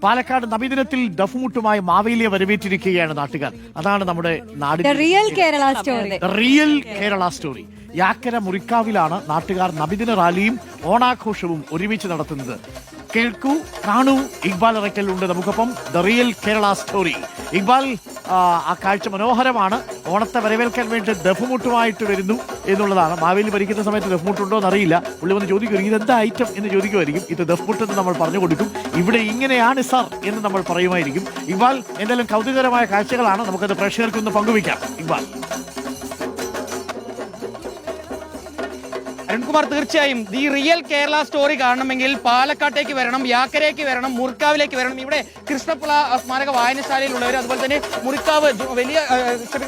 പാലക്കാട് നബിദിനത്തിൽ ദഫ്മുട്ടുമായി മാവേലിയെ വരവേറ്റിരിക്കുകയാണ് നാട്ടുകാർ. അതാണ് നമ്മുടെ നാടിന്റെ real Kerala story. Real Kerala story. Yakkara മുറിക്കാവിലാണ് നാട്ടുകാർ നബിദിന റാലിയും ഓണാഘോഷവും ഒരുമിച്ച് നടത്തുന്നത്. കേൾക്കൂ, കാണൂ. ഇക്ബാൽ ഇറക്കൽ ഉണ്ട് നമുക്കൊപ്പം. The real Kerala story. Iqbal, ആ കാഴ്ച മനോഹരമാണ്. ഓണത്തെ വരവേൽക്കാൻ വേണ്ടി ദഫ്മുട്ടുമായിട്ട് വരുന്നു എന്നുള്ളതാണ്. മാവേലി ഭരിക്കുന്ന സമയത്ത് ദഫ്മുട്ടുണ്ടോ എന്നറിയില്ല. പുള്ളി വന്ന് ചോദിക്കും ഇതെന്താ ഐറ്റം എന്ന് ചോദിക്കുമായിരിക്കും. ഇത് ദഫ്മുട്ട് എന്ന് നമ്മൾ പറഞ്ഞു കൊടുക്കും. ഇവിടെ ഇങ്ങനെയാണ് സർ എന്ന് നമ്മൾ പറയുമായിരിക്കും. ഇക്ബാൽ, എന്തായാലും കൗതുകകരമായ കാഴ്ചകളാണ്. നമുക്കത് പ്രേക്ഷകർക്കൊന്ന് പങ്കുവയ്ക്കാം. ഇക്ബാൽ. അരുൺകുമാർ, തീർച്ചയായും ഈ റിയൽ കേരള സ്റ്റോറി കാണണമെങ്കിൽ പാലക്കാട്ടേക്ക് വരണം, യാക്കരയ്ക്ക് വരണം, മുറിക്കാവിലേക്ക് വരണം. ഇവിടെ കൃഷ്ണപിള്ള സ്മാരക വായനശാലയിലുള്ളവർ, അതുപോലെ തന്നെ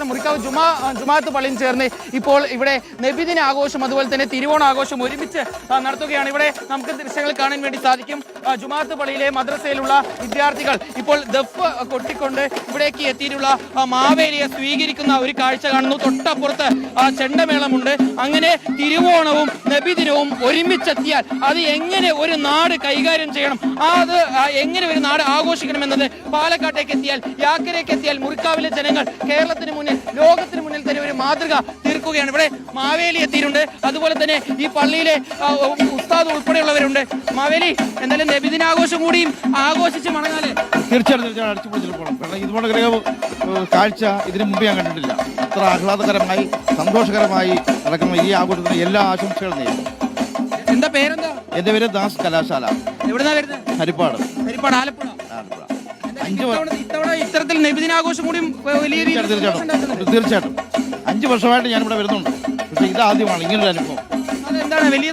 മുറിക്കാവ് ജുമാഅത്ത് പള്ളിയും ചേർന്ന് ഇപ്പോൾ ഇവിടെ നബിദിന ആഘോഷം അതുപോലെ തന്നെ തിരുവോണാഘോഷം ഒരുമിച്ച് നടത്തുകയാണ്. ഇവിടെ നമുക്ക് ദൃശ്യങ്ങൾ കാണാൻ വേണ്ടി സാധിക്കും. ജുമാഅത്ത് പള്ളിയിലെ മദ്രസയിലുള്ള വിദ്യാർത്ഥികൾ ഇപ്പോൾ ദഫ് കൊട്ടിക്കൊണ്ട് ഇവിടേക്ക് എത്തിയിട്ടുള്ള മാവേലിയെ സ്വീകരിക്കുന്ന ഒരു കാഴ്ച കാണുന്നു. തൊട്ടപ്പുറത്ത് ചെണ്ടമേളമുണ്ട്. അങ്ങനെ തിരുവോണവും നബിദിനവും ഒരുമിച്ചെത്തിയാൽ അത് എങ്ങനെ ഒരു നാട് കൈകാര്യം ചെയ്യണം, അത് എങ്ങനെ ഒരു നാട് ആഘോഷിക്കണം എന്നത് പാലക്കാട്ടേക്ക് എത്തിയാൽ, യാക്കരയ്ക്ക് എത്തിയാൽ മുറിക്കാവിലെ ജനങ്ങൾ കേരളത്തിന് മുന്നിൽ, ലോകത്തിന് മുന്നിൽ തന്നെ ഒരു മാതൃക തീർക്കുകയാണ്. ഇവിടെ മാവേലി എത്തിയിട്ടുണ്ട്. അതുപോലെ തന്നെ ഈ പള്ളിയിലെ ഉസ്താദ് ഉൾപ്പെടെയുള്ളവരുണ്ട്. മാവേലി, എന്തായാലും നബിദിനാഘോഷം കൂടിയും ആഘോഷിച്ച് മടങ്ങാല്. തീർച്ചയായിട്ടും അടിച്ചുപൊളിച്ചിട്ട് പോകണം. കാരണം ഇതുപോലെ കാഴ്ച ഇതിനു മുമ്പ് ഞാൻ കണ്ടിട്ടില്ല. അത്ര ആഹ്ലാദകരമായി സന്തോഷകരമായി നടക്കുന്ന ഈ ആഘോഷത്തിന് എല്ലാ ആശംസകളും നേരുന്നു. എന്താ പേരെന്താ? എന്റെ പേര് ദാസ് കലാശാല. എവിടുന്നാ വരുന്നത്? ഹരിപ്പാട്, ആലപ്പുഴ. ഇത്തവണ ഇത്തരത്തിൽ നബിദിനാഘോഷം കൂടി വലിയ തീർച്ചയായിട്ടും 5 വർഷമായിട്ട് ഞാനിവിടെ വരുന്നുണ്ട്. പക്ഷെ ഇതാദ്യമാണ് ഇങ്ങനൊരു അനുഭവം. അതെന്താണ് വലിയ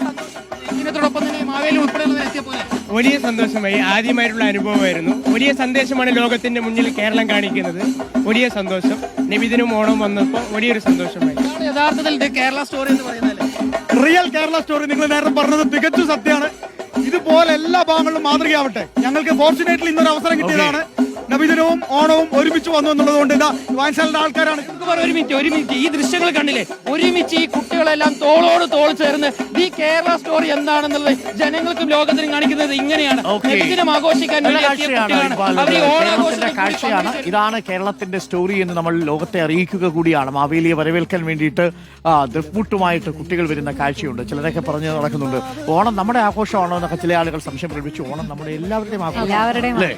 ഇതിനോടൊപ്പം തന്നെ മാവേലി ഉൾപ്പെടെയുള്ളവർ എത്തിയ പോലെ വലിയ സന്തോഷമായി. ആദ്യമായിട്ടുള്ള അനുഭവമായിരുന്നു. വലിയ സന്ദേശമാണ് ലോകത്തിന്റെ മുന്നിൽ കേരളം കാണിക്കുന്നത്. വലിയ സന്തോഷം. നബിദിനും ഓണം വന്നപ്പോൾ വലിയൊരു സന്തോഷമായി. യഥാർത്ഥത്തിൽ കേരള സ്റ്റോറി എന്ന് പറയുന്നത് റിയൽ കേരള സ്റ്റോറി നിങ്ങൾ നേരത്തെ പറഞ്ഞത് തികച്ചും സത്യമാണ്. ഇതുപോലെ എല്ലാ ഭാഗങ്ങളിലും മാതൃകയാവട്ടെ. ഞങ്ങൾക്ക് ഫോർച്ചുനേറ്റ്ലി ഇന്നൊരു അവസരം കിട്ടിയതാണ്. നബിദിനവും ഓണവും ഒരുമിച്ച് വന്നു എന്നുള്ളത് കൊണ്ട് വായനശാലയുടെ ആൾക്കാരാണ്. ഒരു മിനിറ്റ് ഈ ദൃശ്യങ്ങൾ കണ്ടില്ലേ? ഒരുമിച്ച് ഈ കുട്ടികളെല്ലാം തോളോട് തോൾ ചേർന്ന് ഈ കേരള സ്റ്റോറി എന്താണെന്നുള്ളത് ജനങ്ങൾക്കും ലോകത്തിനും കാണിക്കുന്നത് ഇങ്ങനെയാണ്. നബിദിനം ആഘോഷിക്കാൻ കാഴ്ചയാണ്. ഇതാണ് കേരളത്തിന്റെ സ്റ്റോറി എന്ന് നമ്മൾ ലോകത്തെ അറിയിക്കുക കൂടിയാണ്. മാവേലിയെ വരവേൽക്കാൻ വേണ്ടിയിട്ട് ദഫ്മുട്ടുമായിട്ട് കുട്ടികൾ വരുന്ന കാഴ്ചയുണ്ട്. ചിലരൊക്കെ പറഞ്ഞു നടക്കുന്നുണ്ട് ഓണം നമ്മുടെ ആഘോഷമാണോ എന്നൊക്കെ ചില ആളുകൾ സംശയം പ്രകടിപ്പിച്ചു. ഓണം നമ്മുടെ എല്ലാവരുടെയും ആഘോഷം അല്ലേ?